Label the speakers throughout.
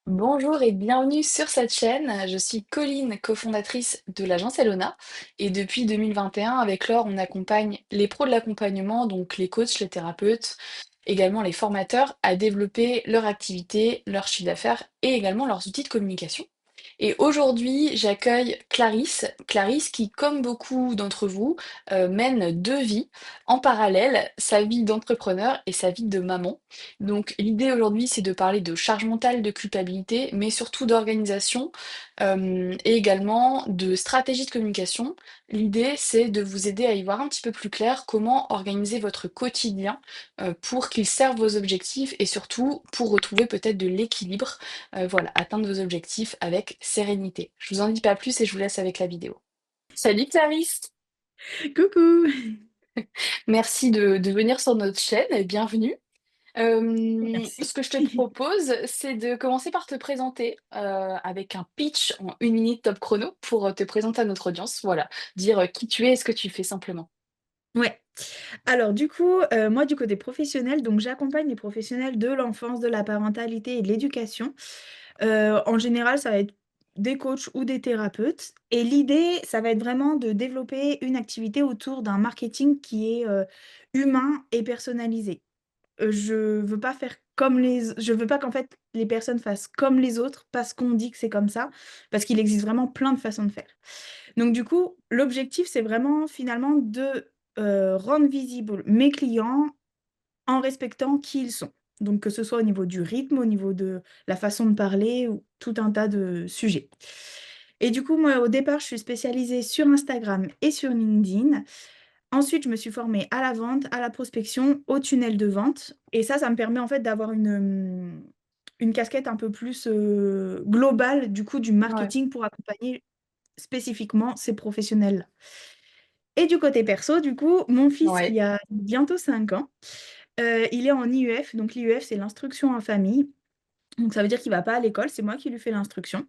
Speaker 1: Bonjour et bienvenue sur cette chaîne. Je suis Colline, cofondatrice de l'agence Elona. Et depuis 2021, avec Laure, on accompagne les pros de l'accompagnement, donc les coachs, les thérapeutes, également les formateurs, à développer leur activité, leur chiffre d'affaires et également leurs outils de communication. Et aujourd'hui, j'accueille Clarisse. Clarisse qui, comme beaucoup d'entre vous, mène deux vies en parallèle, sa vie d'entrepreneur et sa vie de maman. Donc l'idée aujourd'hui, c'est de parler de charge mentale, de culpabilité, mais surtout d'organisation et également de stratégie de communication. L'idée, c'est de vous aider à y voir un petit peu plus clair comment organiser votre quotidien pour qu'il serve vos objectifs et surtout pour retrouver peut-être de l'équilibre, voilà, atteindre vos objectifs avec sérénité. Je vous en dis pas plus et je vous laisse avec la vidéo. Salut Clarisse,
Speaker 2: Coucou!
Speaker 1: merci de venir sur notre chaîne et bienvenue. Ce
Speaker 2: Merci.
Speaker 1: que je te propose, c'est de commencer par te présenter avec un pitch en 1 minute top chrono pour te présenter à notre audience. Voilà, dire qui tu es et ce que tu fais simplement.
Speaker 2: Ouais. Alors du coup, moi du côté professionnel, donc j'accompagne les professionnels de l'enfance, de la parentalité et de l'éducation. En général, ça va être des coachs ou des thérapeutes et l'idée, ça va être vraiment de développer une activité autour d'un marketing qui est, humain et personnalisé. Je veux pas faire comme je veux pas qu'en fait les personnes fassent comme les autres parce qu'on dit que c'est comme ça, parce qu'il existe vraiment plein de façons de faire. Donc du coup, l'objectif, c'est vraiment finalement de, rendre visibles mes clients en respectant qui ils sont. Donc que ce soit au niveau du rythme, au niveau de la façon de parler ou tout un tas de sujets. Et du coup, moi, au départ, je suis spécialisée sur Instagram et sur LinkedIn. Ensuite, je me suis formée à la vente, à la prospection, au tunnel de vente. Et ça me permet en fait d'avoir une casquette un peu plus globale du coup du
Speaker 1: Ouais.
Speaker 2: marketing pour accompagner spécifiquement ces professionnels-là. Et du côté perso, du coup, mon fils, il
Speaker 1: Ouais.
Speaker 2: y a bientôt 5 ans, il est en IEF. Donc l'IEF, c'est l'instruction en famille. Donc ça veut dire qu'il va pas à l'école, c'est moi qui lui fais l'instruction.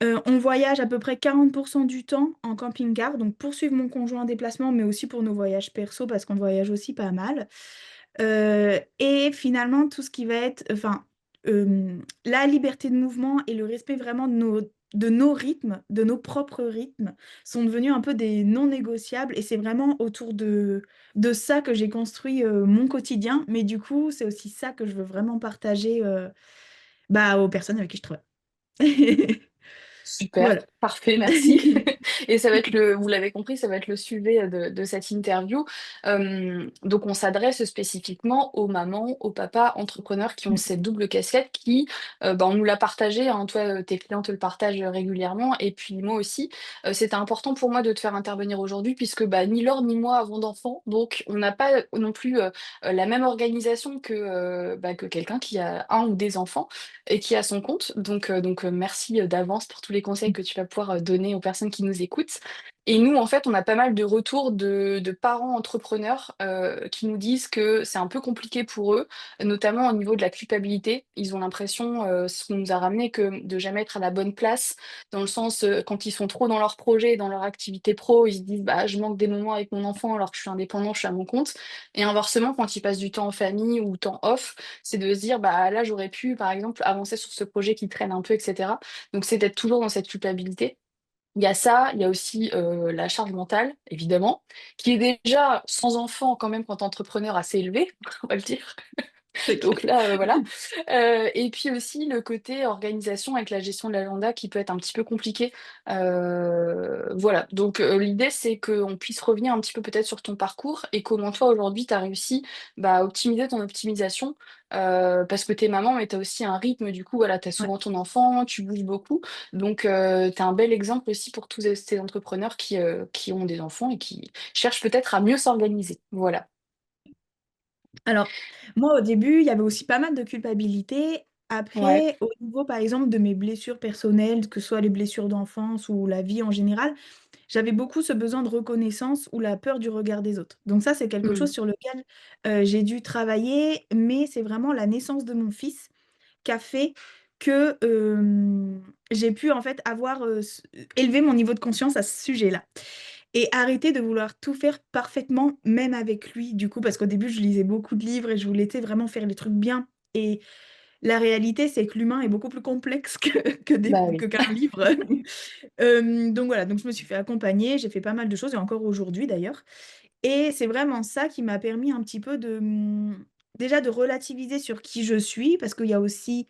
Speaker 2: On voyage à peu près 40% du temps en camping-car, donc pour suivre mon conjoint en déplacement, mais aussi pour nos voyages perso, parce qu'on voyage aussi pas mal. Et finalement, tout ce qui va être, enfin, la liberté de mouvement et le respect vraiment de nos rythmes, de nos propres rythmes, sont devenus un peu des non négociables. Et c'est vraiment autour de ça que j'ai construit mon quotidien. Mais du coup, c'est aussi ça que je veux vraiment partager bah, aux personnes avec qui je travaille.
Speaker 1: Super,
Speaker 2: Voilà.
Speaker 1: parfait, merci. Et ça va être vous l'avez compris, ça va être le sujet de cette interview. Donc, on s'adresse spécifiquement aux mamans, aux papas entrepreneurs qui ont cette double casquette qui, bah, on nous l'a partagé, hein, toi, tes clients te le partagent régulièrement, et puis moi aussi. C'était important pour moi de te faire intervenir aujourd'hui, puisque bah, ni Laure ni moi avons d'enfants, donc on n'a pas non plus la même organisation que quelqu'un qui a un ou des enfants et qui a son compte. Donc, merci d'avance pour tous les conseils que tu vas pouvoir donner aux personnes qui nous écoutent. Et nous, en fait, on a pas mal de retours de parents entrepreneurs qui nous disent que c'est un peu compliqué pour eux, notamment au niveau de la culpabilité. Ils ont l'impression, ce qu'on nous a ramené, que de jamais être à la bonne place, dans le sens, quand ils sont trop dans leur projet, dans leur activité pro, ils se disent, bah, je manque des moments avec mon enfant alors que je suis indépendant, je suis à mon compte. Et inversement, quand ils passent du temps en famille ou temps off, c'est de se dire, bah là, j'aurais pu, par exemple, avancer sur ce projet qui traîne un peu, etc. Donc, c'est d'être toujours dans cette culpabilité. Il y a ça, il y a aussi la charge mentale, évidemment, qui est déjà, sans enfant, quand même, quand t'es entrepreneur, assez élevée, on va le dire.
Speaker 2: C'est clair.
Speaker 1: Donc là, voilà. Et puis aussi le côté organisation avec la gestion de l'agenda qui peut être un petit peu compliqué. Voilà. Donc l'idée, c'est qu'on puisse revenir un petit peu peut-être sur ton parcours et comment toi aujourd'hui tu as réussi bah, à optimiser ton optimisation. Parce que t'es maman, mais tu as aussi un rythme, du coup, voilà, tu as
Speaker 2: Ouais.
Speaker 1: souvent ton enfant, tu bouges beaucoup. Donc tu es un bel exemple aussi pour tous ces entrepreneurs qui ont des enfants et qui cherchent peut-être à mieux s'organiser. Voilà.
Speaker 2: Alors, moi, au début, il y avait aussi pas mal de culpabilité.
Speaker 1: Ouais.
Speaker 2: Après, au niveau, par exemple, de mes blessures personnelles, que ce soit les blessures d'enfance ou la vie en général, j'avais beaucoup ce besoin de reconnaissance ou la peur du regard des autres. Donc ça, c'est quelque
Speaker 1: Mm.
Speaker 2: chose sur lequel j'ai dû travailler, mais c'est vraiment la naissance de mon fils qui a fait que j'ai pu en fait avoir élevé mon niveau de conscience à ce sujet-là. Et arrêter de vouloir tout faire parfaitement, même avec lui, du coup, parce qu'au début, je lisais beaucoup de livres et je voulais tu sais, vraiment faire les trucs bien. Et la réalité, c'est que l'humain est beaucoup plus complexe
Speaker 1: Bah oui.
Speaker 2: qu'un livre. Donc voilà, donc je me suis fait accompagner, j'ai fait pas mal de choses et encore aujourd'hui d'ailleurs. Et c'est vraiment ça qui m'a permis un petit peu de, déjà de relativiser sur qui je suis, parce qu'il y a aussi,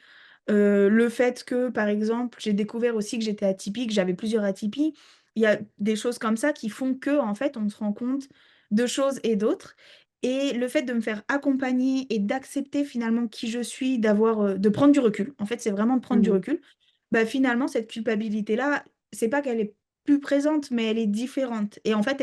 Speaker 2: le fait que, par exemple, j'ai découvert aussi que j'étais atypique, j'avais plusieurs atypies. Il y a des choses comme ça qui font que en fait, on se rend compte de choses et d'autres. Et le fait de me faire accompagner et d'accepter finalement qui je suis, de prendre du recul, en fait, c'est vraiment de prendre du
Speaker 1: Mmh.
Speaker 2: recul. Bah, finalement, cette culpabilité-là, c'est pas qu'elle est plus présente, mais elle est différente et en fait,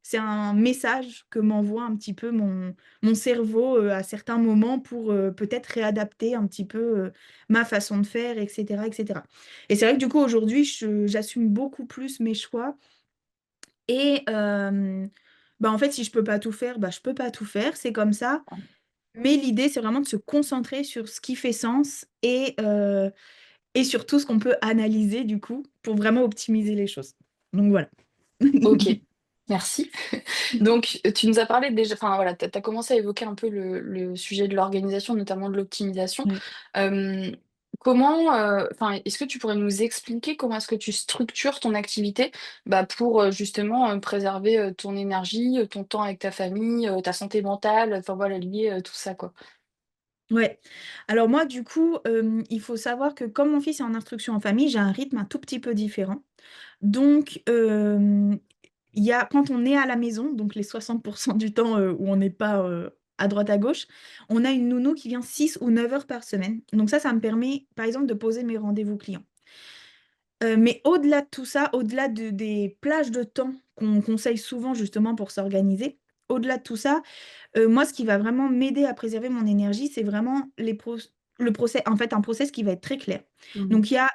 Speaker 2: c'est un message que m'envoie un petit peu mon cerveau, à certains moments pour, peut-être réadapter un petit peu, ma façon de faire et cetera et cetera. Et c'est vrai que du coup aujourd'hui j'assume beaucoup plus mes choix et bah, en fait si je peux pas tout faire, bah, je peux pas tout faire, c'est comme ça. Mais l'idée c'est vraiment de se concentrer sur ce qui fait sens et sur tout ce qu'on peut analyser du coup, pour vraiment optimiser les choses. Donc voilà.
Speaker 1: OK, merci. Donc, tu nous as parlé déjà, enfin voilà, tu as commencé à évoquer un peu le sujet de l'organisation, notamment de l'optimisation.
Speaker 2: Ouais.
Speaker 1: Hem, Comment, enfin, est-ce que tu pourrais nous expliquer comment est-ce que tu structures ton activité, bah, pour, justement, préserver, ton énergie, ton temps avec ta famille, ta santé mentale, enfin voilà, lier, tout ça, quoi?
Speaker 2: Ouais. Alors moi, du coup, il faut savoir que comme mon fils est en instruction en famille, j'ai un rythme un tout petit peu différent. Donc, il y a quand on est à la maison, donc les 60 du temps, où on n'est pas, à droite à gauche, on a une nounou qui vient 6 ou 9 heures par semaine. Donc ça me permet, par exemple, de poser mes rendez-vous clients. Mais au-delà de tout ça, au-delà des plages de temps qu'on conseille souvent justement pour s'organiser, au-delà de tout ça, moi, ce qui va vraiment m'aider à préserver mon énergie, c'est vraiment le process en fait, un process qui va être très clair.
Speaker 1: Mmh.
Speaker 2: Donc il y a,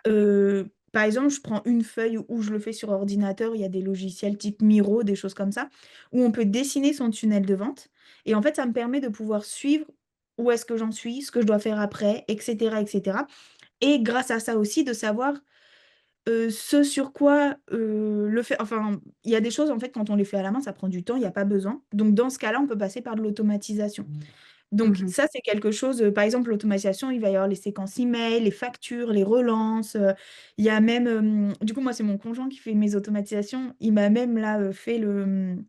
Speaker 2: par exemple, je prends une feuille ou je le fais sur ordinateur, il y a des logiciels type Miro, des choses comme ça, où on peut dessiner son tunnel de vente et en fait, ça me permet de pouvoir suivre où est-ce que j'en suis, ce que je dois faire après et cetera et grâce à ça aussi de savoir ce sur quoi, le fait enfin, il y a des choses, en fait, quand on les fait à la main, ça prend du temps, il y a pas besoin. Donc dans ce cas-là, on peut passer par de l'automatisation. Donc
Speaker 1: Mmh.
Speaker 2: ça, c'est quelque chose, par exemple, l'automatisation, il va y avoir les séquences email, les factures, les relances, il y a même, du coup, moi, c'est mon conjoint qui fait mes automatisations. Il m'a même là, fait le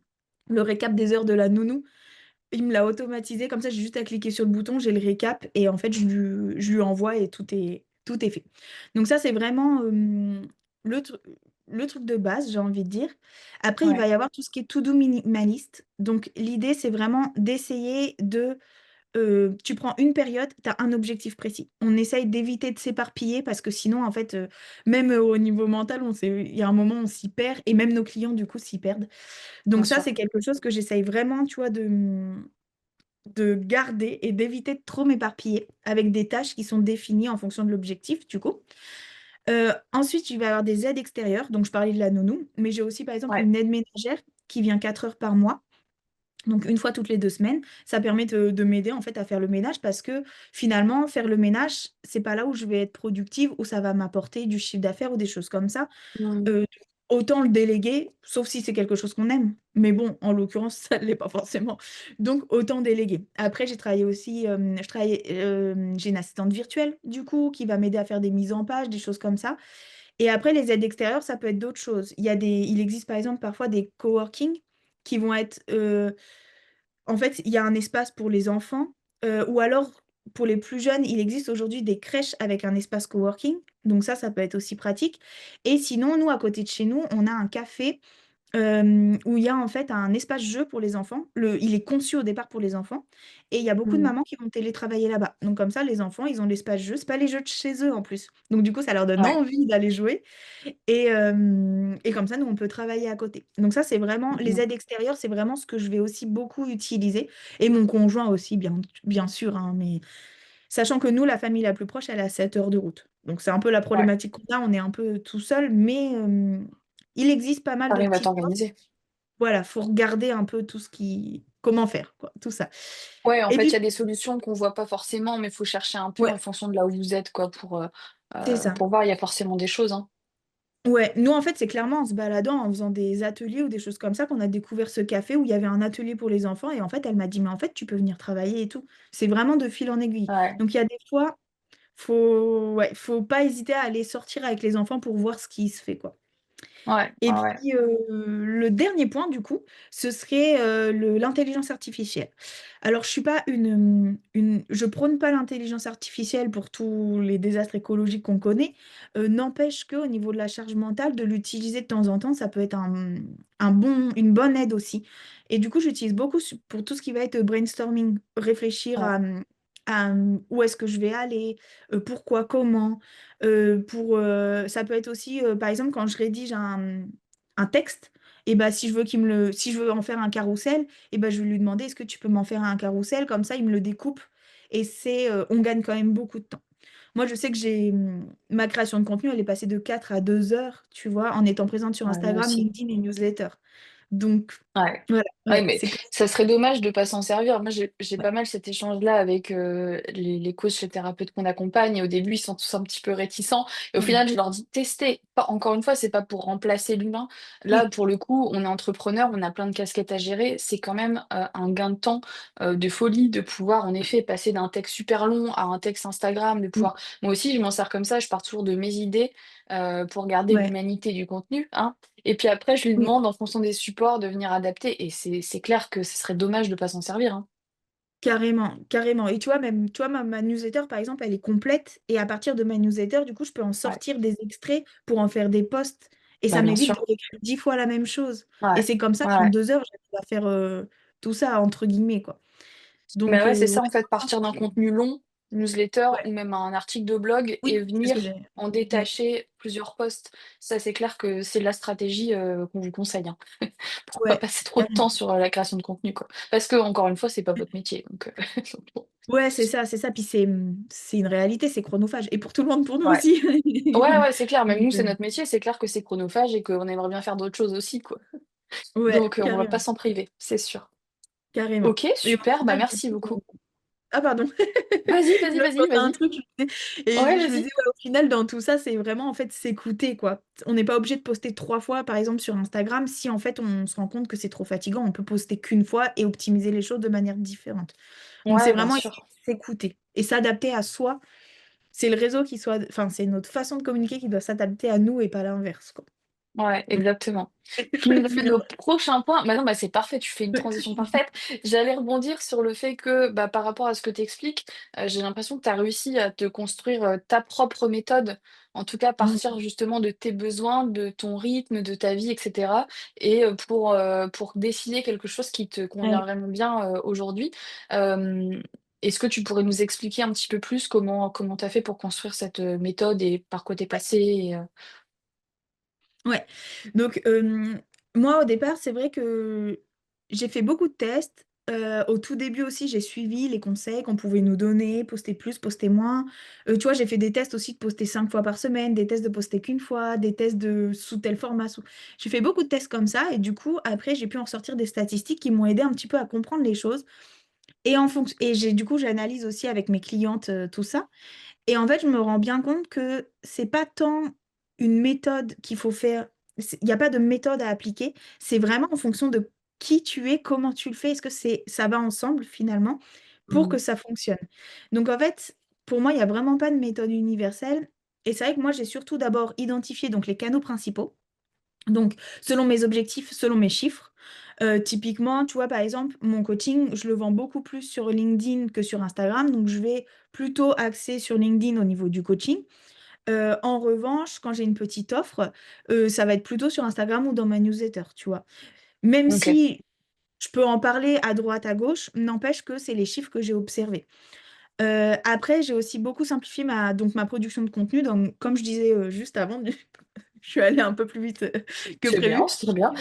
Speaker 2: récap des heures de la nounou. Il me l'a automatisé, comme ça, j'ai juste à cliquer sur le bouton, j'ai le récap et en fait, je lui envoie et tout est fait. Donc ça, c'est vraiment, le tru le truc de base, j'ai envie de dire. Après, il va
Speaker 1: Ouais.
Speaker 2: y avoir tout ce qui est to do minimaliste. Donc l'idée, c'est vraiment d'essayer tu prends une période, tu as un objectif précis. On essaye d'éviter de s'éparpiller parce que sinon, en fait, même, au niveau mental, il y a un moment, on s'y perd et même nos clients, du coup, s'y perdent.
Speaker 1: Bien
Speaker 2: Donc ça,
Speaker 1: sûr.
Speaker 2: c'est quelque chose que j'essaye vraiment, tu vois, de garder et d'éviter de trop m'éparpiller avec des tâches qui sont définies en fonction de l'objectif, du coup. Ensuite, il va y avoir des aides extérieures, donc je parlais de la nounou, mais j'ai aussi, par exemple,
Speaker 1: Ouais.
Speaker 2: une aide ménagère qui vient 4 heures par mois, donc une fois toutes les 2 semaines. Ça permet de m'aider, en fait, à faire le ménage parce que finalement, faire le ménage, c'est pas là où je vais être productive, où ça va m'apporter du chiffre d'affaires ou des choses comme ça.
Speaker 1: Mmh.
Speaker 2: Heu, autant le déléguer, sauf si c'est quelque chose qu'on aime. Mais bon, en l'occurrence, ça ne l'est pas forcément. Donc autant déléguer. Après, j'ai travaillé aussi, j'ai une assistante virtuelle, du coup, qui va m'aider à faire des mises en page, des choses comme ça. Et après, les aides extérieures, ça peut être d'autres choses. Il existe, par exemple, parfois des coworking qui vont être, en fait, il y a un espace pour les enfants, ou alors pour les plus jeunes, il existe aujourd'hui des crèches avec un espace coworking, donc ça peut être aussi pratique et sinon, nous, à côté de chez nous, on a un café, où il y a en fait un espace jeu pour les enfants. Il est conçu au départ pour les enfants et il y a beaucoup de
Speaker 1: Mmh.
Speaker 2: mamans qui vont télétravailler là-bas. Donc comme ça, les enfants, ils ont l'espace jeu. C'est pas les jeux de chez eux en plus. Donc du coup, ça leur donne
Speaker 1: Ouais.
Speaker 2: envie d'aller jouer et comme ça, nous, on peut travailler à côté. Donc ça, c'est vraiment
Speaker 1: Mmh
Speaker 2: les
Speaker 1: mh.
Speaker 2: aides extérieures, c'est vraiment ce que je vais aussi beaucoup utiliser et mon conjoint aussi, bien sûr, hein, mais sachant que nous, la famille la plus proche, elle est à 7 heures de route. Donc c'est un peu la
Speaker 1: Ouais.
Speaker 2: problématique qu'on a, on est un peu tout seul, mais il existe pas mal
Speaker 1: Tu
Speaker 2: de
Speaker 1: arrives à
Speaker 2: petites
Speaker 1: t'organiser.
Speaker 2: voilà, faut regarder un peu tout ce qui comment faire quoi, tout ça.
Speaker 1: Ouais, en
Speaker 2: Et
Speaker 1: fait, il y
Speaker 2: puis
Speaker 1: a des solutions qu'on voit pas forcément, mais il faut chercher un peu
Speaker 2: ouais,
Speaker 1: en fonction de là où vous êtes, quoi,
Speaker 2: c'est ça.
Speaker 1: pour voir. Il y a forcément des choses, hein.
Speaker 2: Ouais, nous en fait, c'est clairement en se baladant, en faisant des ateliers ou des choses comme ça qu'on a découvert ce café où il y avait un atelier pour les enfants et en fait, elle m'a dit: «Mais en fait, tu peux venir travailler et tout». C'est vraiment de fil en aiguille.
Speaker 1: Ouais.
Speaker 2: Donc il y a des fois faut pas hésiter à aller sortir avec les enfants pour voir ce qui se fait, quoi.
Speaker 1: Ouais,
Speaker 2: Et
Speaker 1: ouais, ouais.
Speaker 2: puis, le dernier point, du coup, ce serait l'intelligence artificielle. Alors, je suis pas je prône pas l'intelligence artificielle pour tous les désastres écologiques qu'on connaît. N'empêche qu'au niveau de la charge mentale, de l'utiliser de temps en temps, ça peut être une bonne aide aussi. Et du coup, j'utilise beaucoup pour tout ce qui va être brainstorming, réfléchir
Speaker 1: Ouais,
Speaker 2: à où est-ce que je vais aller, pourquoi, comment. Ça peut être aussi, par exemple, quand je rédige un texte, et bah, si je veux en faire un carrousel, et bah, je vais lui demander, est-ce que tu peux m'en faire un carrousel? Comme ça, il me le découpe. Et on gagne quand même beaucoup de temps. Moi, je sais que ma création de contenu, elle est passée de 4 à 2 heures, tu vois, en étant présente sur
Speaker 1: ouais, moi
Speaker 2: Instagram,
Speaker 1: aussi.
Speaker 2: LinkedIn et newsletter. Donc,
Speaker 1: Ouais.
Speaker 2: voilà,
Speaker 1: Ouais,
Speaker 2: ouais,
Speaker 1: mais
Speaker 2: c'est comme
Speaker 1: ça serait dommage de pas s'en servir. Moi, j'ai
Speaker 2: ça.
Speaker 1: pas mal cet échange-là avec les coachs, les thérapeutes qu'on accompagne. Et au début, ils sont tous un petit peu réticents. Et au
Speaker 2: Ouais.
Speaker 1: final, je leur dis testez. Encore une fois, c'est pas pour remplacer l'humain. Là,
Speaker 2: Oui,
Speaker 1: pour le coup, on est entrepreneur, on a plein de casquettes à gérer. C'est quand même un gain de temps de folie de pouvoir, en effet, passer d'un texte super long à un texte Instagram, de
Speaker 2: oui,
Speaker 1: pouvoir. Moi aussi, je m'en sers comme ça. Je pars toujours de mes idées pour garder
Speaker 2: ouais,
Speaker 1: l'humanité du contenu, hein. Et puis après, je lui
Speaker 2: oui.
Speaker 1: demande en fonction des supports de venir adapter. Et c'est clair que ce serait dommage de pas s'en servir, hein.
Speaker 2: Carrément, carrément. Et tu vois, même, tu vois, ma newsletter, par exemple, elle est complète. Et à partir de ma newsletter, du coup, je peux en
Speaker 1: Ouais,
Speaker 2: sortir des extraits pour en faire des posts. Et
Speaker 1: bah
Speaker 2: ça
Speaker 1: bien
Speaker 2: m'évite de
Speaker 1: sûr.
Speaker 2: réécrire 10 fois la même chose. Et
Speaker 1: Ouais,
Speaker 2: c'est comme ça
Speaker 1: ouais,
Speaker 2: qu'en
Speaker 1: ouais.
Speaker 2: 2 heures, j'arrive à faire tout ça, entre guillemets, quoi.
Speaker 1: Mais
Speaker 2: Donc,
Speaker 1: ouais, c'est ça
Speaker 2: ouais,
Speaker 1: en fait,
Speaker 2: franchement,
Speaker 1: partir d'un contenu long, newsletter
Speaker 2: ouais.
Speaker 1: ou même un article de blog et
Speaker 2: Oui, c'est ce que
Speaker 1: venir
Speaker 2: j'ai.
Speaker 1: en
Speaker 2: Ouais,
Speaker 1: détacher plusieurs posts. Ça, c'est clair que c'est de la stratégie qu'on vous conseille, hein, pour pas
Speaker 2: ouais,
Speaker 1: passer trop de temps
Speaker 2: carrément.
Speaker 1: sur la création de contenu, quoi. Parce que, encore une fois, c'est pas votre métier. Donc,
Speaker 2: Ouais, c'est ça, c'est ça. Puis c'est une réalité, c'est chronophage. Et pour tout le monde, pour nous
Speaker 1: ouais.
Speaker 2: aussi.
Speaker 1: Ouais, ouais, c'est clair. Même
Speaker 2: Donc,
Speaker 1: nous, c'est notre métier. C'est clair que c'est chronophage et qu'on aimerait bien faire d'autres choses aussi, quoi.
Speaker 2: ouais,
Speaker 1: Donc, on va pas
Speaker 2: carrément,
Speaker 1: s'en priver, c'est sûr.
Speaker 2: carrément.
Speaker 1: Ok,
Speaker 2: Et au
Speaker 1: super, bah
Speaker 2: final, du
Speaker 1: merci
Speaker 2: coup,
Speaker 1: beaucoup.
Speaker 2: ah, pardon.
Speaker 1: Vas-y,
Speaker 2: Je
Speaker 1: vas-y, vas-y,
Speaker 2: pensais à un
Speaker 1: vas-y.
Speaker 2: truc,
Speaker 1: Ouais,
Speaker 2: je me
Speaker 1: vas-y.
Speaker 2: disais, ouais, au final, dans tout ça, c'est vraiment en fait s'écouter, quoi. On n'est pas obligé de poster 3 fois, par exemple, sur Instagram. Si en fait on se rend compte que c'est trop fatigant, on peut poster qu'une fois et optimiser les choses de manière différente. Donc c'est
Speaker 1: Ouais, bien
Speaker 2: vraiment essayer
Speaker 1: sûr.
Speaker 2: de s'écouter et s'adapter à soi. C'est le réseau qui soit, enfin, c'est notre façon de communiquer qui doit s'adapter à nous et pas l'inverse, quoi.
Speaker 1: Ouais,
Speaker 2: Donc,
Speaker 1: exactement.
Speaker 2: je
Speaker 1: Qui nous
Speaker 2: voulais
Speaker 1: amène
Speaker 2: finir
Speaker 1: au
Speaker 2: là.
Speaker 1: prochain point. Bah non, bah c'est parfait, tu fais une transition parfaite. J'allais rebondir sur le fait que, bah, par rapport à ce que tu expliques, j'ai l'impression que tu as réussi à te construire ta propre méthode, en tout cas
Speaker 2: Mm,
Speaker 1: partir justement de tes besoins, de ton rythme, de ta vie, etc. Et pour dessiner quelque chose qui te convient
Speaker 2: ouais.
Speaker 1: vraiment bien aujourd'hui. Euh, Est-ce que tu pourrais nous expliquer un petit peu plus comment tu as fait pour construire cette méthode et par quoi tu es passé
Speaker 2: Ouais. Donc, moi, au départ, c'est vrai que j'ai fait beaucoup de tests. Au tout début aussi, j'ai suivi les conseils qu'on pouvait nous donner, poster plus, poster moins. Tu vois, j'ai fait des tests aussi de poster 5 fois par semaine, des tests de poster qu'une fois, des tests de sous tel format. J'ai fait beaucoup de tests comme ça et du coup, après, j'ai pu en sortir des statistiques qui m'ont aidé un petit peu à comprendre les choses. Et du coup, j'analyse aussi avec mes clientes tout ça. Et en fait, je me rends bien compte que c'est pas tant une méthode qu'il faut faire. Il n'y a pas de méthode à appliquer. C'est vraiment en fonction de qui tu es, comment tu le fais. Est-ce que ça va ensemble finalement pour que
Speaker 1: Mhm.
Speaker 2: ça fonctionne? Donc en fait, pour moi, il n'y a vraiment pas de méthode universelle. Et c'est vrai que moi, j'ai surtout d'abord identifié donc les canaux principaux. Donc, selon mes objectifs, selon mes chiffres. Typiquement, tu vois, par exemple, mon coaching, je le vends beaucoup plus sur LinkedIn que sur Instagram. Donc, je vais plutôt axer sur LinkedIn au niveau du coaching. En revanche, quand j'ai une petite offre, ça va être plutôt sur Instagram ou dans ma newsletter, tu vois. Même
Speaker 1: Ok,
Speaker 2: si je peux en parler à droite, à gauche, n'empêche que c'est les chiffres que j'ai observés. Après, j'ai aussi beaucoup simplifié donc ma production de contenu. Donc, comme je disais juste avant, je suis allée un peu plus vite que
Speaker 1: c'est bien,
Speaker 2: prévu.
Speaker 1: c'est très bien.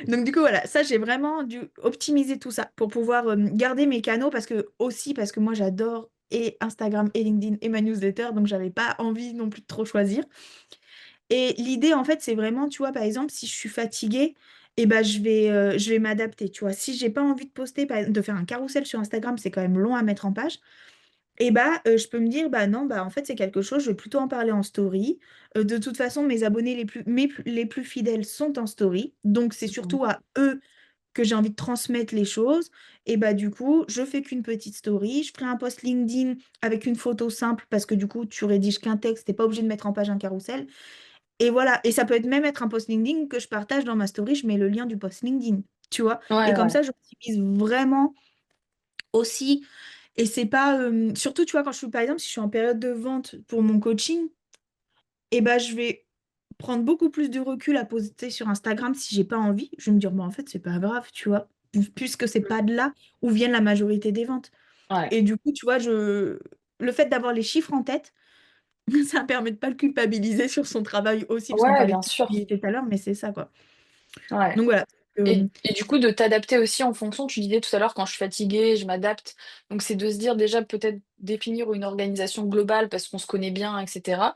Speaker 2: Donc du coup voilà, ça j'ai vraiment dû optimiser tout ça pour pouvoir garder mes canaux parce que moi j'adore et Instagram et LinkedIn et ma newsletter, donc j'avais pas envie non plus de trop choisir. Et l'idée en fait c'est vraiment, tu vois, par exemple si je suis fatiguée, et ben je vais m'adapter, tu vois. Si j'ai pas envie de poster, de faire un carrousel sur Instagram, c'est quand même long à mettre en page. Et bah, je peux me dire: «Bah, non, bah, en fait, c'est quelque chose, je vais plutôt en parler en story». De toute façon, mes abonnés les plus fidèles sont en story, donc c'est
Speaker 1: Mhm.
Speaker 2: surtout à eux que j'ai envie de transmettre les choses, et bah du coup, je fais qu'une petite story, je ferai un post LinkedIn avec une photo simple parce que du coup, tu rédiges qu'un texte, t'es pas obligé de mettre en page un carrousel. Et voilà, et ça peut être même être un post LinkedIn que je partage dans ma story, je mets le lien du post LinkedIn, tu vois. Et
Speaker 1: Ouais,
Speaker 2: comme
Speaker 1: ouais.
Speaker 2: ça, j'optimise vraiment aussi. Et c'est pas, surtout, tu vois, quand je suis, par exemple, si je suis en période de vente pour mon coaching, et ben je vais prendre beaucoup plus de recul à poster sur Instagram si j'ai pas envie. Je vais me dire, bon, en fait, c'est pas grave, tu vois, puisque c'est pas de là où viennent la majorité des ventes.
Speaker 1: Ouais,
Speaker 2: Et du coup, tu vois, le fait d'avoir les chiffres en tête, ça permet de pas le culpabiliser sur son travail aussi, parce qu'on
Speaker 1: ouais,
Speaker 2: parlait de
Speaker 1: bien sûr.
Speaker 2: culpabilité tout à l'heure, mais c'est ça, quoi.
Speaker 1: Ouais.
Speaker 2: Donc voilà.
Speaker 1: Et du coup, de t'adapter aussi en fonction, tu disais tout à l'heure, quand je suis fatiguée, je m'adapte. Donc, c'est de se dire déjà peut-être définir une organisation globale parce qu'on se connaît bien, etc.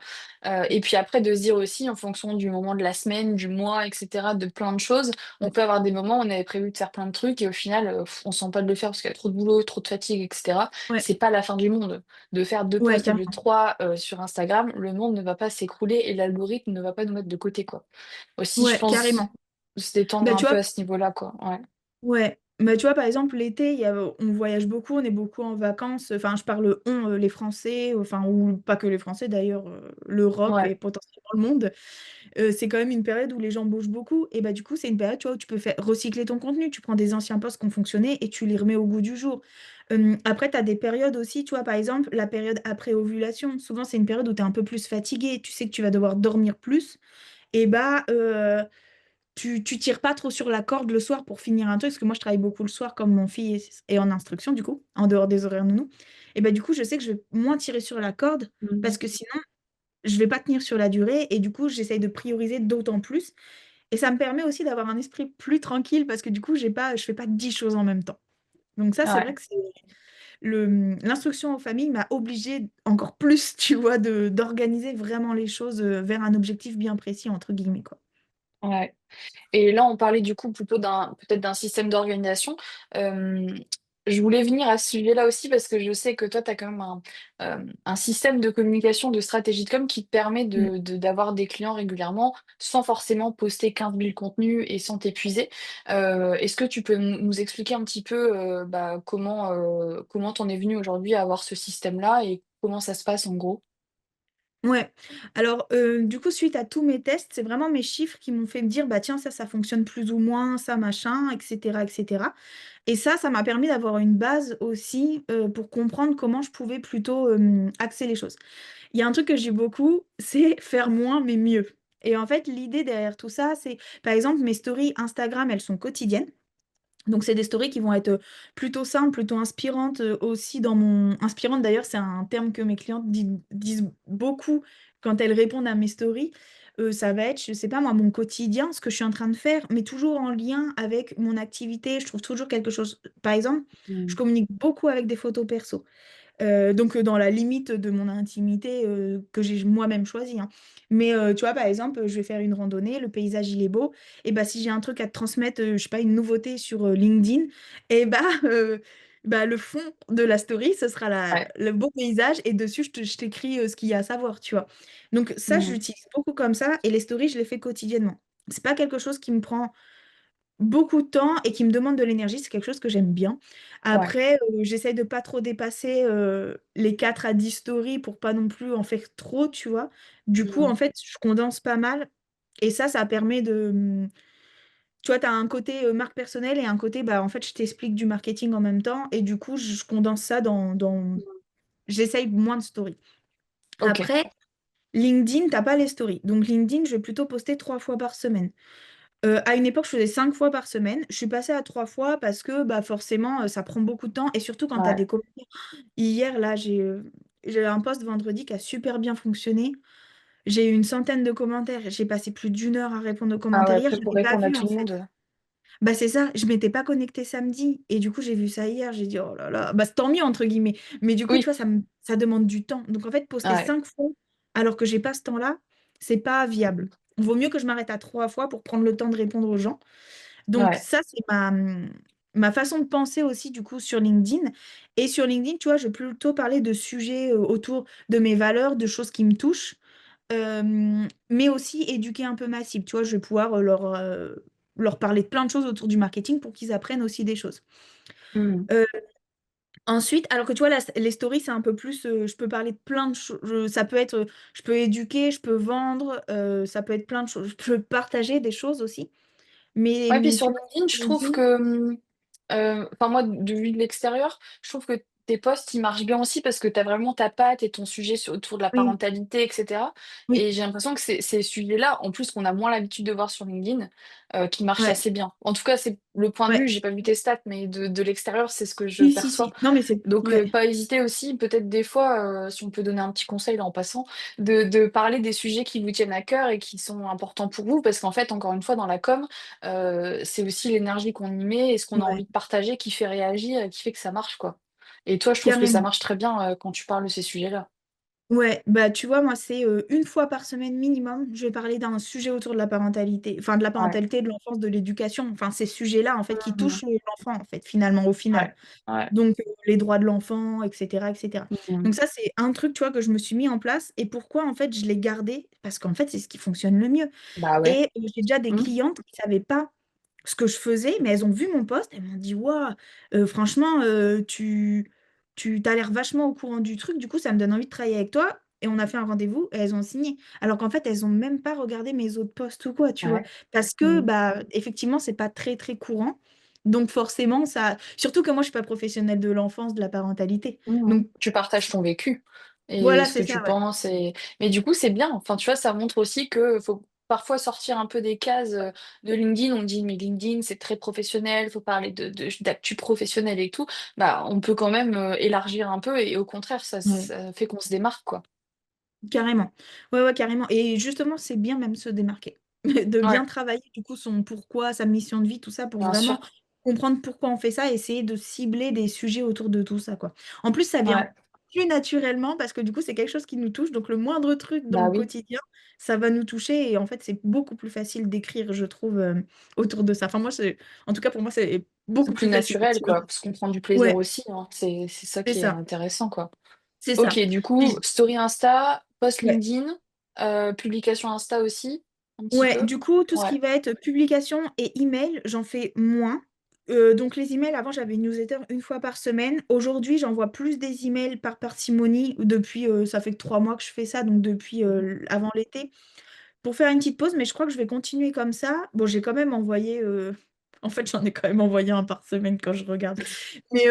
Speaker 1: Et puis après, de se dire aussi, en fonction du moment de la semaine, du mois, etc., de plein de choses, on peut avoir des moments où on avait prévu de faire plein de trucs et au final, on sent pas de le faire parce qu'il y a trop de boulot, trop de fatigue, etc.
Speaker 2: Ouais,
Speaker 1: C'est pas la fin du monde. De faire deux
Speaker 2: ouais,
Speaker 1: posts au lieu de
Speaker 2: carrément.
Speaker 1: trois sur Instagram, le monde ne va pas s'écrouler et l'algorithme ne va pas nous mettre de côté, quoi. Aussi, je
Speaker 2: Ouais,
Speaker 1: pense
Speaker 2: carrément.
Speaker 1: se détendre
Speaker 2: Bah,
Speaker 1: un
Speaker 2: tu
Speaker 1: peu
Speaker 2: vois,
Speaker 1: à ce niveau-là, quoi. Ouais.
Speaker 2: ouais. Bah, tu vois, par exemple, l'été, on voyage beaucoup, on est beaucoup en vacances. Enfin, je parle on, les Français, enfin, ou pas que les Français d'ailleurs, l'Europe
Speaker 1: Ouais.
Speaker 2: et potentiellement le monde. C'est quand même une période où les gens bougent beaucoup. Et bah, du coup, c'est une période, tu vois, où tu peux faire recycler ton contenu. Tu prends des anciens posts qui ont fonctionné et tu les remets au goût du jour. Après, tu as des périodes aussi, tu vois, par exemple, la période après ovulation. Souvent, c'est une période où tu es un peu plus fatigué. Tu sais que tu vas devoir dormir plus. Et bah, tu tires pas trop sur la corde le soir pour finir un truc, parce que moi je travaille beaucoup le soir comme mon fils est en instruction du coup, en dehors des horaires nounou. Et bah du coup je sais que je vais moins tirer sur la corde parce
Speaker 1: Mhm.
Speaker 2: que sinon je vais pas tenir sur la durée et du coup j'essaye de prioriser d'autant plus. Et ça me permet aussi d'avoir un esprit plus tranquille parce que du coup je fais pas 10 choses en même temps. Donc ça c'est vrai
Speaker 1: Ouais,
Speaker 2: que c'est l'instruction aux familles m'a obligée encore plus, tu vois, d'organiser vraiment les choses vers un objectif bien précis entre guillemets quoi.
Speaker 1: ouais. Et là, on parlait du coup plutôt peut-être d'un système d'organisation. Euh, je voulais venir à ce sujet-là aussi parce que je sais que toi, tu as quand même un système de communication, de stratégie de com qui te permet
Speaker 2: Mm.
Speaker 1: d'avoir des clients régulièrement sans forcément poster 15 000 contenus et sans t'épuiser. Est-ce que tu peux nous expliquer un petit peu bah, comment t'en es venu aujourd'hui à avoir ce système-là et comment ça se passe en gros?
Speaker 2: Ouais. Alors, du coup, suite à tous mes tests, c'est vraiment mes chiffres qui m'ont fait me dire: «Bah, tiens, ça fonctionne plus ou moins, ça machin» et cetera et cetera. Et ça m'a permis d'avoir une base aussi, pour comprendre comment je pouvais plutôt, axer les choses. Il y a un truc que j'ai beaucoup, c'est faire moins mais mieux. Et en fait, l'idée derrière tout ça, c'est par exemple, mes stories Instagram, elles sont quotidiennes. Donc c'est des stories qui vont être, plutôt simples, plutôt inspirantes, aussi dans mon inspirantes d'ailleurs, c'est un terme que mes clientes disent beaucoup quand elles répondent à mes stories. Ça va être, je sais pas moi, mon quotidien, ce que je suis en train de faire, mais toujours en lien avec mon activité. Je trouve toujours quelque chose par exemple, je
Speaker 1: Mm.
Speaker 2: communique beaucoup avec des photos perso. Donc dans la limite de mon intimité, que j'ai moi-même choisie, hein. Mais tu vois, par exemple, je vais faire une randonnée, le paysage il est beau et bah, si j'ai un truc à te transmettre, je sais pas, une nouveauté sur, LinkedIn et bah, bah, le fond de la story, ce sera
Speaker 1: Ouais.
Speaker 2: le beau paysage et dessus je t'écris, ce qu'il y a à savoir, tu vois? Donc ça,
Speaker 1: Mhm.
Speaker 2: j'utilise beaucoup comme ça et les stories, je les fais quotidiennement. C'est pas quelque chose qui me prend beaucoup de temps et qui me demande de l'énergie, c'est quelque chose que j'aime bien.
Speaker 1: Ouais.
Speaker 2: Après, j'essaye de pas trop dépasser, les 4 à 10 stories pour pas non plus en faire trop, tu vois? Du coup, en
Speaker 1: Mhm.
Speaker 2: fait, je condense pas mal et ça permet de, tu vois, tu as un côté, marque personnelle et un côté, bah, en fait, je t'explique du marketing en même temps et du coup, je condense ça dans j'essaye moins de stories.
Speaker 1: Ok.
Speaker 2: Après, LinkedIn, tu as pas les stories. Donc LinkedIn, je vais plutôt poster 3 fois par semaine. À une époque, je faisais 5 fois par semaine. Je suis passée à 3 fois parce que, bah, forcément, ça prend beaucoup de temps et surtout quand tu as
Speaker 1: Ouais.
Speaker 2: des commentaires. Hier, là, j'ai un post vendredi qui a super bien fonctionné. J'ai eu une centaine de commentaires. J'ai passé plus d'1 heure à répondre aux
Speaker 1: Ah ouais,
Speaker 2: commentaires hier.
Speaker 1: après
Speaker 2: Je
Speaker 1: pour
Speaker 2: l'avais pas
Speaker 1: répondre à
Speaker 2: vu,
Speaker 1: tout
Speaker 2: en
Speaker 1: le
Speaker 2: fait.
Speaker 1: monde.
Speaker 2: Bah, c'est ça, je m'étais pas connectée samedi et du coup, j'ai vu ça hier. J'ai dit: «Oh là là», bah, c'est tant mieux entre guillemets. Mais du coup, tu
Speaker 1: Oui.
Speaker 2: vois, ça demande du temps. Donc en fait, poster
Speaker 1: Ouais.
Speaker 2: 5 fois alors que j'ai pas ce temps-là, c'est pas viable. Vaut mieux que je m'arrête à 3 fois pour prendre le temps de répondre aux gens. Donc
Speaker 1: Ouais.
Speaker 2: ça, c'est ma façon de penser aussi du coup sur LinkedIn. Et sur LinkedIn, tu vois, je vais plutôt parler de sujets autour de mes valeurs, de choses qui me touchent, mais aussi éduquer un peu ma cible. Tu vois, je vais pouvoir leur parler de plein de choses autour du marketing pour qu'ils apprennent aussi des choses.
Speaker 1: Mmh.
Speaker 2: Euh, Ensuite, alors que tu vois, les stories, c'est un peu plus, je peux parler de plein de choses. Ça peut être, je peux éduquer, je peux vendre, ça peut être plein de choses. Je peux partager des choses aussi. Mais
Speaker 1: Ouais, puis sur
Speaker 2: tu vois,
Speaker 1: LinkedIn, je
Speaker 2: sur
Speaker 1: trouve
Speaker 2: LinkedIn,
Speaker 1: que, enfin moi, de vue de l'extérieur, je trouve que tes posts, ils marchent bien aussi parce que tu as vraiment ta patte et ton sujet autour de la
Speaker 2: oui,
Speaker 1: parentalité, et cetera.
Speaker 2: oui,
Speaker 1: Et j'ai l'impression que ces sujets-là, en plus qu'on a moins l'habitude de voir sur LinkedIn, qui marchent
Speaker 2: ouais,
Speaker 1: assez bien. En tout cas, c'est le point de
Speaker 2: ouais.
Speaker 1: vue, j'ai pas vu tes stats, mais de l'extérieur, c'est ce que je
Speaker 2: Si, si,
Speaker 1: perçois.
Speaker 2: si. Non, mais c'est,
Speaker 1: Donc,
Speaker 2: ouais,
Speaker 1: pas hésiter aussi, peut-être des fois, si on peut donner un petit conseil là en passant, de parler des sujets qui vous tiennent à cœur et qui sont importants pour vous. Parce qu'en fait, encore une fois, dans la com, c'est aussi l'énergie qu'on y met et ce qu'on a
Speaker 2: ouais,
Speaker 1: envie de partager qui fait réagir et qui fait que ça marche, quoi. Et toi, je trouve que ça
Speaker 2: carrément.
Speaker 1: marche très bien, quand tu parles de ces sujets-là.
Speaker 2: Ouais, bah tu vois, moi, c'est une fois par semaine minimum, je vais parler d'un sujet autour de la parentalité, enfin de la
Speaker 1: Ouais.
Speaker 2: parentalité, de l'enfance, de l'éducation, enfin ces sujets-là, en fait, qui
Speaker 1: Mmh.
Speaker 2: touchent l'enfant, en fait, finalement, au
Speaker 1: Ouais.
Speaker 2: final.
Speaker 1: Ouais.
Speaker 2: Donc, les droits de l'enfant, etc., etc.
Speaker 1: Mmh.
Speaker 2: Donc ça, c'est un truc, tu vois, que je me suis mis en place. Et pourquoi, en fait, je l'ai gardé? Parce qu'en fait, c'est ce qui fonctionne le mieux.
Speaker 1: Bah ouais.
Speaker 2: Et j'ai déjà des
Speaker 1: Mmh.
Speaker 2: clientes qui savaient pas ce que je faisais, mais elles ont vu mon post, elles m'ont dit, waouh, franchement, tu t'as l'air vachement au courant du truc, du coup, ça me donne envie de travailler avec toi. Et on a fait un rendez-vous et elles ont signé. Alors qu'en fait, elles ont même pas regardé mes autres posts ou quoi, tu vois.
Speaker 1: Ouais.
Speaker 2: Parce que,
Speaker 1: Mmh.
Speaker 2: bah, effectivement, c'est pas très, très courant. Donc forcément, ça. Surtout que moi, je suis pas professionnelle de l'enfance, de la parentalité.
Speaker 1: Mmh.
Speaker 2: Donc
Speaker 1: Tu partages ton vécu et
Speaker 2: voilà,
Speaker 1: ce que
Speaker 2: c'est
Speaker 1: tu
Speaker 2: ça, ouais.
Speaker 1: penses et mais du coup, c'est bien. Enfin, tu vois, ça montre aussi que faut parfois sortir un peu des cases, de LinkedIn. On dit: «Mais LinkedIn, c'est très professionnel, faut parler de d'actu professionnelle et tout». Bah, on peut quand même, élargir un peu et au contraire,
Speaker 2: Ouais.
Speaker 1: ça fait qu'on se démarque, quoi.
Speaker 2: Carrément. Ouais, ouais, carrément. Et justement, c'est bien même se démarquer. De
Speaker 1: Ouais,
Speaker 2: bien travailler, du coup, son pourquoi, sa mission de vie, tout ça, pour
Speaker 1: bien
Speaker 2: vraiment
Speaker 1: sûr.
Speaker 2: comprendre pourquoi on fait ça, et essayer de cibler des sujets autour de tout ça, quoi. En plus, ça
Speaker 1: Ouais,
Speaker 2: vient plus naturellement parce que du coup, c'est quelque chose qui nous touche. Donc, le moindre truc dans
Speaker 1: bah
Speaker 2: le
Speaker 1: oui,
Speaker 2: quotidien, ça va nous toucher. Et en fait, c'est beaucoup plus facile d'écrire, je trouve, autour de ça. Enfin, moi, en tout cas, pour moi, c'est
Speaker 1: c'est
Speaker 2: beaucoup
Speaker 1: plus
Speaker 2: plus facile,
Speaker 1: naturel,
Speaker 2: tu vois.
Speaker 1: quoi, parce qu'on prend du plaisir
Speaker 2: Ouais,
Speaker 1: aussi, hein. C'est ça
Speaker 2: c'est
Speaker 1: qui est
Speaker 2: ça.
Speaker 1: intéressant, quoi.
Speaker 2: C'est
Speaker 1: OK,
Speaker 2: ça.
Speaker 1: du coup,
Speaker 2: Puis,
Speaker 1: story Insta, post
Speaker 2: ouais.
Speaker 1: LinkedIn, publication Insta aussi, un petit
Speaker 2: Ouais,
Speaker 1: peu?
Speaker 2: du coup, tout ce
Speaker 1: Ouais.
Speaker 2: qui va être publication et email, j'en fais moins. Donc les emails, avant, j'avais une newsletter une fois par semaine. Aujourd'hui, j'envoie plus des emails par parcimonie depuis, ça fait que 3 mois que je fais ça, donc depuis
Speaker 1: Mmh.
Speaker 2: avant l'été, pour faire une petite pause, mais je crois que je vais continuer comme ça. Bon, j'ai quand même envoyé, en fait, j'en ai quand même envoyé un par semaine quand je regarde. Mais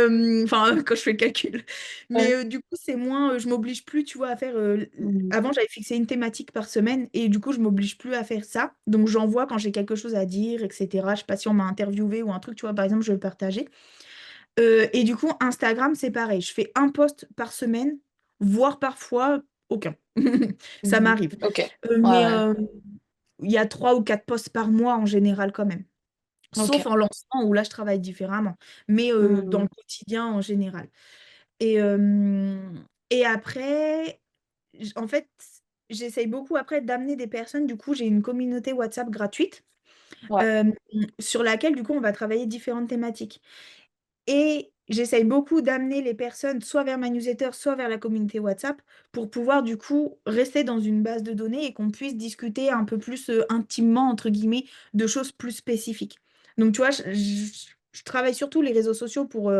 Speaker 2: enfin, quand je fais le calcul. Mais
Speaker 1: Ouais.
Speaker 2: du coup, c'est moins, je m'oblige plus, tu vois, à faire.
Speaker 1: Mmh.
Speaker 2: Avant, j'avais fixé une thématique par semaine et du coup, je m'oblige plus à faire ça. Donc, j'envoie quand j'ai quelque chose à dire, etc. Je sais pas si on m'a interviewé ou un truc, tu vois, par exemple, je vais le partager. Et du coup, Instagram, c'est pareil. Je fais un post par semaine, voire parfois aucun. Ça
Speaker 1: Mmh.
Speaker 2: m'arrive.
Speaker 1: OK. Ouais,
Speaker 2: Mais
Speaker 1: ouais.
Speaker 2: il y a 3 ou 4 posts par mois en général quand même. Sauf
Speaker 1: OK.
Speaker 2: en lancement où là, je travaille différemment. Mais dans
Speaker 1: Mmh.
Speaker 2: le quotidien en général. Et après, en fait, j'essaye beaucoup après d'amener des personnes. Du coup, j'ai une communauté WhatsApp gratuite
Speaker 1: Ouais.
Speaker 2: euh, sur laquelle, du coup, on va travailler différentes thématiques. Et j'essaye beaucoup d'amener les personnes soit vers ma newsletter, soit vers la communauté WhatsApp pour pouvoir du coup rester dans une base de données et qu'on puisse discuter un peu plus intimement, entre guillemets, de choses plus spécifiques. Donc, tu vois, je travaille surtout les réseaux sociaux pour,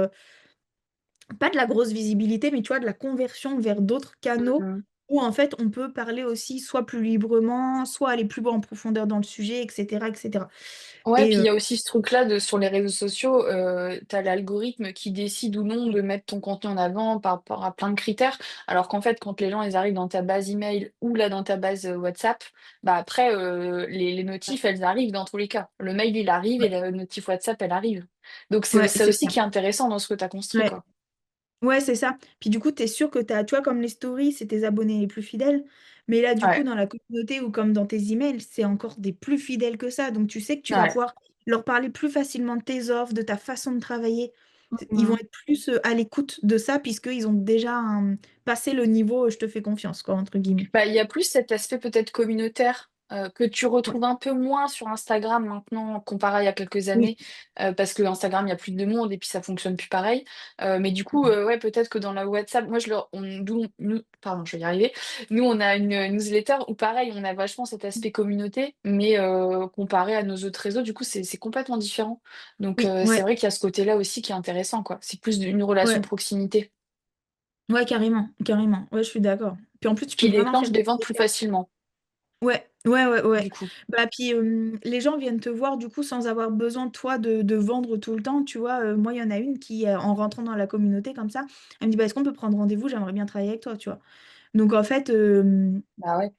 Speaker 2: pas de la grosse visibilité, mais tu vois, de la conversion vers d'autres canaux
Speaker 1: Mmh.
Speaker 2: où en fait on peut parler aussi soit plus librement, soit aller plus en profondeur dans le sujet, etc., etc.
Speaker 1: Ouais,
Speaker 2: Et
Speaker 1: puis il y a aussi ce truc-là de sur les réseaux sociaux, tu as l'algorithme qui décide ou non de mettre ton contenu en avant par rapport à plein de critères. Alors qu'en fait, quand les gens, ils arrivent dans ta base email ou là dans ta base, WhatsApp, bah, après, les notifs, elles arrivent dans tous les cas. Le mail, il arrive et
Speaker 2: ouais,
Speaker 1: la notif WhatsApp, elle arrive. Donc c'est
Speaker 2: ouais,
Speaker 1: ça
Speaker 2: c'est
Speaker 1: aussi
Speaker 2: ça.
Speaker 1: qui est intéressant dans ce que tu as construit,
Speaker 2: Ouais.
Speaker 1: quoi.
Speaker 2: Ouais, c'est ça. Puis du coup, tu es sûr que tu as, tu vois, comme les stories, c'est tes abonnés les plus fidèles. Mais là, du coup,
Speaker 1: Ouais,
Speaker 2: dans la communauté ou comme dans tes emails, c'est encore des plus fidèles que ça. Donc, tu sais que tu vas
Speaker 1: ouais.
Speaker 2: pouvoir leur parler plus facilement de tes offres, de ta façon de travailler. Ils vont
Speaker 1: Mmh.
Speaker 2: être plus à l'écoute de ça puisqu'ils ont déjà passé le niveau je te fais confiance, quoi, entre guillemets.
Speaker 1: Bah, il y a plus cet aspect peut-être communautaire, que tu
Speaker 2: Ouais.
Speaker 1: retrouves un peu moins sur Instagram maintenant comparé à il y a quelques
Speaker 2: Oui.
Speaker 1: années, parce qu'Instagram, il y a plus de monde et puis ça fonctionne plus pareil. Mais du coup,
Speaker 2: Mmh.
Speaker 1: ouais, peut-être que dans la WhatsApp, moi je leur on d'où nous pardon, je vais y arriver. Nous, on a une newsletter où pareil, on a vachement cet aspect communauté, mais comparé à nos autres réseaux, du coup, c'est complètement différent. Donc
Speaker 2: Oui,
Speaker 1: c'est
Speaker 2: ouais,
Speaker 1: vrai qu'il y a ce côté-là aussi qui est intéressant, quoi. C'est plus une relation
Speaker 2: ouais.
Speaker 1: de proximité.
Speaker 2: Ouais, carrément, carrément. Ouais, je suis d'accord. Puis en plus, tu peux
Speaker 1: Qui
Speaker 2: vraiment faire
Speaker 1: déclenche
Speaker 2: des
Speaker 1: des ventes plus
Speaker 2: effets.
Speaker 1: facilement,
Speaker 2: Ouais, ouais, ouais, ouais.
Speaker 1: du coup.
Speaker 2: Bah, puis, les gens viennent te voir du coup sans avoir besoin toi de vendre tout le temps, tu vois? Moi, il y en a une qui, en rentrant dans la communauté comme ça, elle me dit: «Bah, est-ce qu'on peut prendre rendez-vous? J'aimerais bien travailler avec toi», tu vois? Donc en fait,
Speaker 1: Bah ouais,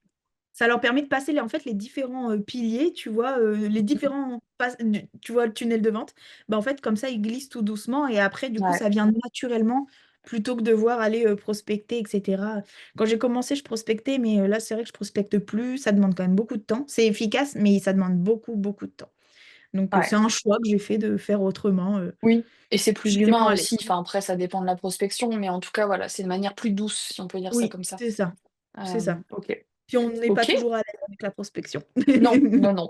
Speaker 2: ça leur permet de passer les en fait, les différents, piliers, tu vois? Les
Speaker 1: mmh
Speaker 2: différents passes du tu vois, le tunnel de vente? Bah, en fait, comme ça, ils glissent tout doucement et après, du coup,
Speaker 1: ouais,
Speaker 2: ça vient naturellement plutôt que devoir aller, prospecter et cetera. Quand j'ai commencé, je prospectais, mais là, c'est vrai que je prospecte plus. Ça demande quand même beaucoup de temps. C'est efficace, mais ça demande beaucoup, beaucoup de temps. Donc c'est
Speaker 1: ouais.
Speaker 2: un choix que j'ai fait de faire autrement,
Speaker 1: Oui et c'est plus
Speaker 2: laissez-moi
Speaker 1: humain
Speaker 2: aller.
Speaker 1: aussi, enfin après ça dépend de la prospection, mais en tout cas voilà, c'est une manière plus douce, si on peut dire ça
Speaker 2: Oui,
Speaker 1: comme ça.
Speaker 2: c'est ça, c'est ça.
Speaker 1: OK.
Speaker 2: Puis on n'est pas
Speaker 1: OK.
Speaker 2: toujours à l'aise avec la prospection.
Speaker 1: Non, non, non.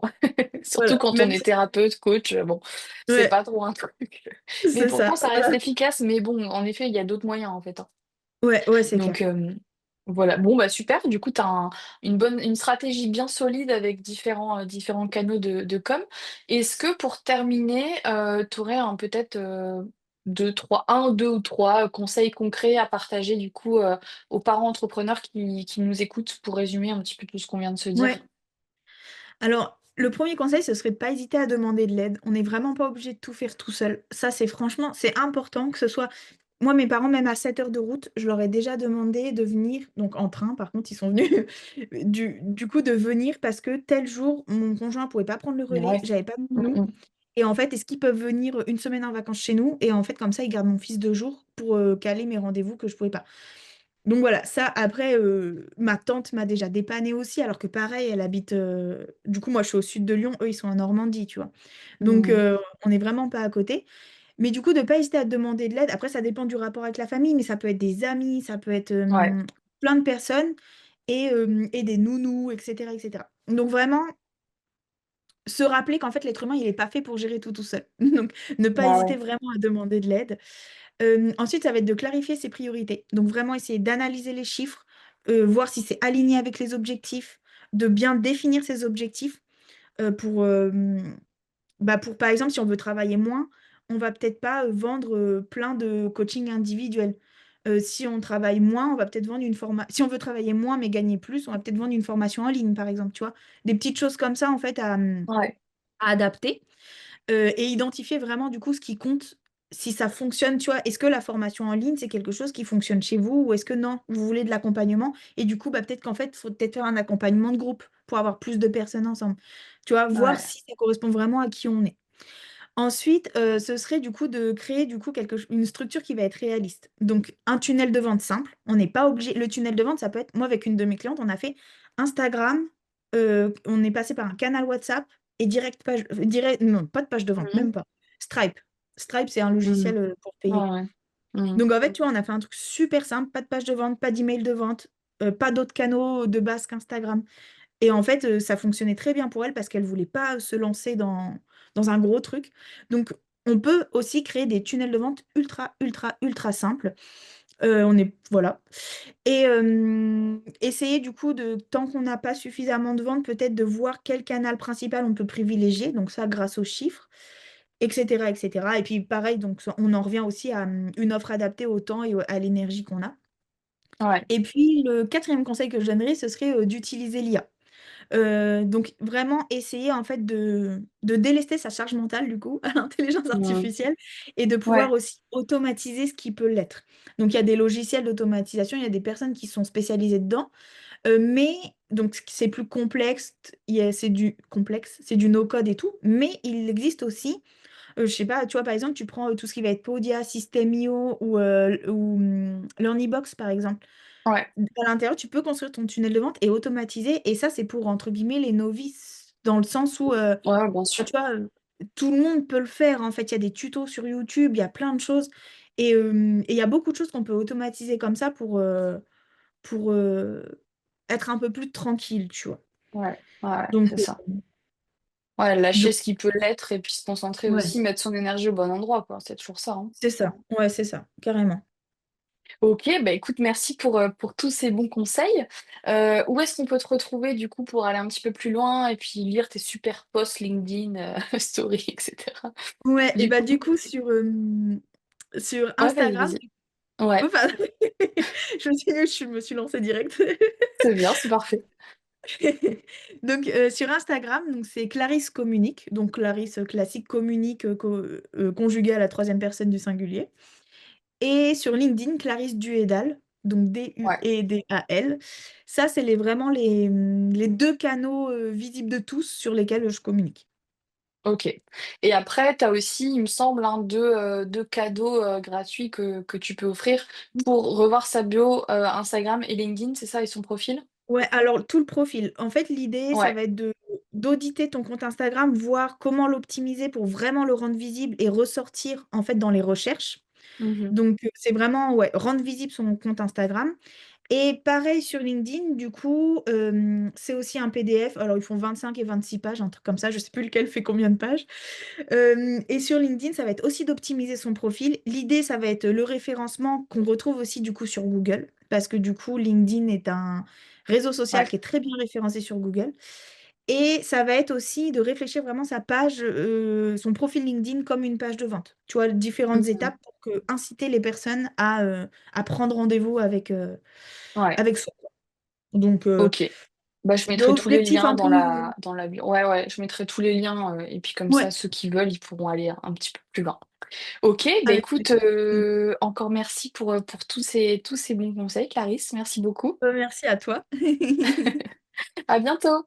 Speaker 1: Surtout
Speaker 2: Voilà,
Speaker 1: quand on
Speaker 2: même
Speaker 1: est
Speaker 2: si
Speaker 1: thérapeute, coach, bon, c'est
Speaker 2: ouais,
Speaker 1: pas trop un truc. Mais
Speaker 2: c'est
Speaker 1: pourtant
Speaker 2: ça,
Speaker 1: ça reste
Speaker 2: voilà.
Speaker 1: efficace, mais bon, en effet, il y a d'autres moyens, en fait, hein.
Speaker 2: Ouais, ouais, c'est
Speaker 1: Donc
Speaker 2: clair.
Speaker 1: voilà. Bon, bah, super, du coup, tu as une stratégie bien solide avec différents canaux de com. Est-ce que pour terminer, tu aurais un peut-être, 2-3 1, 2 ou 3 conseils concrets à partager, du coup, aux parents entrepreneurs qui nous écoutent pour résumer un petit peu tout ce qu'on vient de se
Speaker 2: Ouais.
Speaker 1: dire?
Speaker 2: Alors, le premier conseil, ce serait de pas hésiter à demander de l'aide. On n'est vraiment pas obligé de tout faire tout seul. Ça, c'est franchement, c'est important que ce soit moi, mes parents, même à 7 heures de route, je leur ai déjà demandé de venir, donc en train, par contre, ils sont venus, du coup, de venir parce que tel jour, mon conjoint pouvait pas prendre le relais,
Speaker 1: Ouais.
Speaker 2: j'avais pas de
Speaker 1: Mmh
Speaker 2: nounou
Speaker 1: mh.
Speaker 2: et en fait, est-ce qu'ils peuvent venir, une semaine en vacances chez nous? Et en fait, comme ça, ils gardent mon fils 2 jours pour, caler mes rendez-vous que je pouvais pas. Donc voilà, ça après, ma tante m'a déjà dépannée aussi, alors que pareil, elle habite, du coup, moi, je suis au sud de Lyon, eux, ils sont en Normandie, tu vois? Donc
Speaker 1: Mmh.
Speaker 2: on n'est vraiment pas à côté. Mais du coup, de pas hésiter à demander de l'aide. Après, ça dépend du rapport avec la famille, mais ça peut être des amis, ça peut être,
Speaker 1: Ouais.
Speaker 2: plein de personnes et des nounous et cetera et cetera. Donc vraiment, se rappeler qu'en fait, l'être humain, il est pas fait pour gérer tout, tout seul. Donc ne pas
Speaker 1: Bah,
Speaker 2: hésiter
Speaker 1: ouais.
Speaker 2: vraiment à demander de l'aide. Ensuite, ça va être de clarifier ses priorités. Donc vraiment essayer d'analyser les chiffres, voir si c'est aligné avec les objectifs, de bien définir ses objectifs, pour, bah, pour par exemple, si on veut travailler moins, on va peut-être pas, vendre, plein de coaching individuel. Si on travaille moins, on va peut-être vendre une forma si on veut travailler moins mais gagner plus, on va peut-être vendre une formation en ligne, par exemple, tu vois? Des petites choses comme ça, en fait,
Speaker 1: Ouais.
Speaker 2: à adapter. Et identifier vraiment du coup ce qui compte, si ça fonctionne, tu vois? Est-ce que la formation en ligne, c'est quelque chose qui fonctionne chez vous ou est-ce que non, vous voulez de l'accompagnement? Et du coup, bah, peut-être qu'en fait, il faut peut-être faire un accompagnement de groupe pour avoir plus de personnes ensemble. Tu vois? Voir
Speaker 1: Ouais.
Speaker 2: si ça correspond vraiment à qui on est. Ensuite, ce serait du coup de créer du coup une structure qui va être réaliste. Donc un tunnel de vente simple, on n'est pas obligé le tunnel de vente, ça peut être moi avec une de mes clientes, on a fait Instagram, on est passé par un canal WhatsApp et direct page direct non, pas de page de vente,
Speaker 1: Mmh mh.
Speaker 2: même pas. Stripe. Stripe, c'est un
Speaker 1: Mmh.
Speaker 2: logiciel, pour payer.
Speaker 1: Ouais, ouais. Mmh.
Speaker 2: Donc en fait, tu vois, on a fait un truc super simple, pas de page de vente, pas d'email de vente, pas d'autres canaux de base qu'Instagram. Et en fait, ça fonctionnait très bien pour elle parce qu'elle voulait pas se lancer dans un gros truc. Donc on peut aussi créer des tunnels de vente ultra, ultra, ultra simples. On est voilà et essayer du coup de tant qu'on n'a pas suffisamment de ventes, peut-être de voir quel canal principal on peut privilégier, donc ça grâce aux chiffres et cetera et cetera et puis pareil, donc ça on en revient aussi à, une offre adaptée au temps et au à l'énergie qu'on a
Speaker 1: Ouais.
Speaker 2: et puis le quatrième conseil que je donnerais, ce serait, d'utiliser l'IA. Donc vraiment essayer en fait de délester sa charge mentale du coup à l'intelligence
Speaker 1: Mmh.
Speaker 2: artificielle et de pouvoir
Speaker 1: Ouais.
Speaker 2: aussi automatiser ce qui peut l'être. Donc il y a des logiciels d'automatisation, il y a des personnes qui sont spécialisées dedans, mais donc c'est plus complexe, c'est du no code et tout, mais il existe aussi, je sais pas, tu vois, par exemple, tu prends, tout ce qui va être Podia, System.io ou Learnybox par exemple.
Speaker 1: Ouais.
Speaker 2: À l'intérieur, tu peux construire ton tunnel de vente et automatiser et ça, c'est pour entre guillemets «les novices», dans le sens où,
Speaker 1: Ouais, bien
Speaker 2: bah,
Speaker 1: sûr.
Speaker 2: tu vois, tout le monde peut le faire en fait. Il y a des tutos sur YouTube, il y a plein de choses et il y a beaucoup de choses qu'on peut automatiser comme ça pour, être un peu plus tranquille, tu vois?
Speaker 1: Ouais, ouais, ouais,
Speaker 2: Donc
Speaker 1: c'est ça. Ouais,
Speaker 2: donc
Speaker 1: lâcher ce qui peut l'être et puis se concentrer
Speaker 2: ouais,
Speaker 1: aussi, mettre son énergie au bon endroit, quoi. C'est toujours ça, hein.
Speaker 2: c'est ça. Ouais, c'est ça, carrément.
Speaker 1: OK, bah, écoute, merci pour tous ces bons conseils. Où est-ce qu'on peut te retrouver, du coup, pour aller un petit peu plus loin et puis lire tes super posts LinkedIn, stories et cetera,
Speaker 2: Ouais et
Speaker 1: du
Speaker 2: bah,
Speaker 1: coup?
Speaker 2: du coup sur
Speaker 1: Ouais, vas-y,
Speaker 2: Instagram,
Speaker 1: vas-y. Ouais,
Speaker 2: enfin, je me suis lancée direct.
Speaker 1: c'est bien, c'est parfait.
Speaker 2: Donc, sur Instagram, donc c'est Clarisse Communique, donc Clarisse, classique, Communique, conjugué à la troisième personne du singulier et sur LinkedIn, Clarisse Duhédal, donc
Speaker 1: Ouais,
Speaker 2: Duedal. Ça, c'est les 2 canaux, visibles de tous sur lesquels, je communique.
Speaker 1: OK et après, tu as aussi, il me semble, hein, 2 cadeaux, gratuits que tu peux offrir pour revoir sa bio, Instagram et LinkedIn, c'est ça et son profil?
Speaker 2: Ouais, alors tout le profil. En fait, l'idée, ça
Speaker 1: Ouais.
Speaker 2: va être de d'auditer ton compte Instagram, voir comment l'optimiser pour vraiment le rendre visible et ressortir, en fait, dans les recherches.
Speaker 1: Mmh.
Speaker 2: Donc, c'est vraiment, ouais, rendre visible son compte Instagram et pareil sur LinkedIn, du coup, c'est aussi un PDF. Alors, ils font 25 et 26 pages, un truc comme ça, je sais plus lequel fait combien de pages. Et sur LinkedIn, ça va être aussi d'optimiser son profil. L'idée, ça va être le référencement qu'on retrouve aussi, du coup, sur Google parce que, du coup, LinkedIn est un réseau social
Speaker 1: Ouais.
Speaker 2: qui est très bien référencé sur Google et ça va être aussi de réfléchir vraiment sa page, son profil LinkedIn comme une page de vente. Tu vois? Différentes
Speaker 1: Mmh.
Speaker 2: étapes pour inciter les personnes à prendre rendez-vous
Speaker 1: Ouais.
Speaker 2: avec soi. Donc,
Speaker 1: OK. Bah, je mettrai tous les
Speaker 2: l'objectif
Speaker 1: liens
Speaker 2: un
Speaker 1: dans
Speaker 2: peu
Speaker 1: la bio. Ouais, ouais, je mettrai tous les liens, et puis comme ça,
Speaker 2: ouais,
Speaker 1: ceux qui veulent, ils pourront aller un petit peu plus loin. OK, bah,
Speaker 2: avec
Speaker 1: écoute,
Speaker 2: plaisir. Mmh.
Speaker 1: encore merci pour tous ces bons conseils, Clarisse. Merci beaucoup.
Speaker 2: Merci à toi.
Speaker 1: À bientôt.